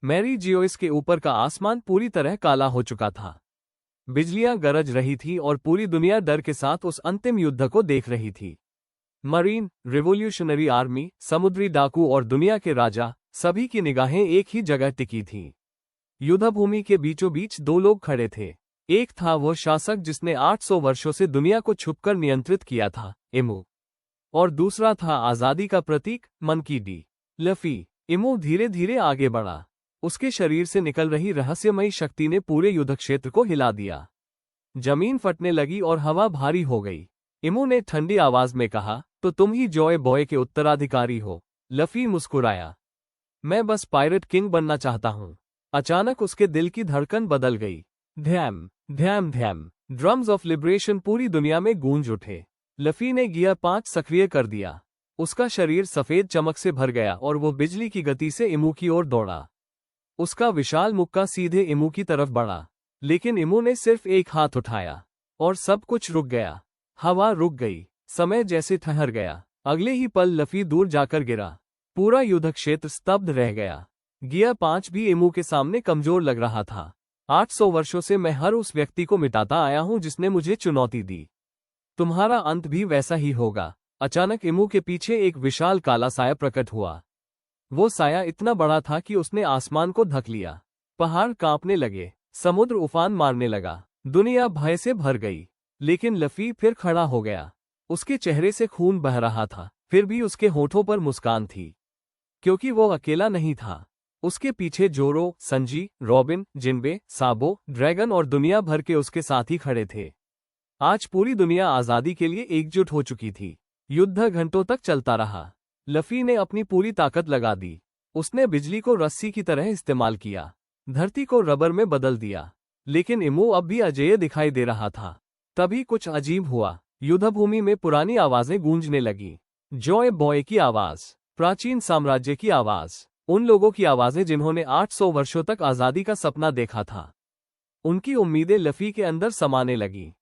Mary जियोइस के ऊपर का आसमान पूरी तरह काला हो चुका था। बिजलियां गरज रही थी और पूरी दुनिया डर के साथ उस अंतिम युद्ध को देख रही थी। मरीन, रिवोल्यूशनरी आर्मी, समुद्री डाकू और दुनिया के राजा, सभी की निगाहें एक ही जगह टिकी थीं। युद्धभूमि के बीचों बीच दो लोग खड़े थे। एक था वो शासक जिसने 800 वर्षों से दुनिया को छुपकर नियंत्रित किया था, इमू। और दूसरा था आजादी का प्रतीक, मंकी लफी। इमू धीरे धीरे आगे बढ़ा। उसके शरीर से निकल रही रहस्यमयी शक्ति ने पूरे युद्धक्षेत्र को हिला दिया। जमीन फटने लगी और हवा भारी हो गई। इमू ने ठंडी आवाज में कहा, तो तुम ही जॉय बॉय के उत्तराधिकारी हो। लफी मुस्कुराया। मैं बस पायरेट किंग बनना चाहता हूं। अचानक उसके दिल की धड़कन बदल गई। ध्याम ध्याम ध्याम। ड्रम्स ऑफ लिबरेशन पूरी दुनिया में गूंज उठे। लफी ने गियर 5 सक्रिय कर दिया। उसका शरीर सफेद चमक से भर गया और वो बिजली की गति से इमू की ओर दौड़ा। उसका विशाल मुक्का सीधे इमू की तरफ बढ़ा, लेकिन इमू ने सिर्फ एक हाथ उठाया और सब कुछ रुक गया। हवा रुक गई, समय जैसे ठहर गया। अगले ही पल लफी दूर जाकर गिरा। पूरा युद्धक्षेत्र स्तब्ध रह गया। गियर 5 भी इमू के सामने कमजोर लग रहा था। 800 वर्षों से मैं हर उस व्यक्ति को मिटाता आया हूं जिसने मुझे चुनौती दी। तुम्हारा अंत भी वैसा ही होगा। अचानक इमू के पीछे एक विशाल काला साया प्रकट हुआ। वो साया इतना बड़ा था कि उसने आसमान को ढक लिया। पहाड़ कांपने लगे, समुद्र उफान मारने लगा, दुनिया भय से भर गई। लेकिन लफी फिर खड़ा हो गया। उसके चेहरे से खून बह रहा था, फिर भी उसके होठों पर मुस्कान थी, क्योंकि वो अकेला नहीं था। उसके पीछे जोरो, संजी, रॉबिन, जिनबे, साबो, ड्रैगन और दुनिया भर के उसके साथी खड़े थे। आज पूरी दुनिया आजादी के लिए एकजुट हो चुकी थी। युद्ध घंटों तक चलता रहा। लफी ने अपनी पूरी ताकत लगा दी। उसने बिजली को रस्सी की तरह इस्तेमाल किया, धरती को रबर में बदल दिया। लेकिन इमू अब भी अजेय दिखाई दे रहा था। तभी कुछ अजीब हुआ। युद्धभूमि में पुरानी आवाजें गूंजने लगीं। जॉय बॉय की आवाज, प्राचीन साम्राज्य की आवाज, उन लोगों की आवाजें जिन्होंने 800 वर्षों तक आजादी का सपना देखा था। उनकी उम्मीदें लफी के अंदर समाने लगीं।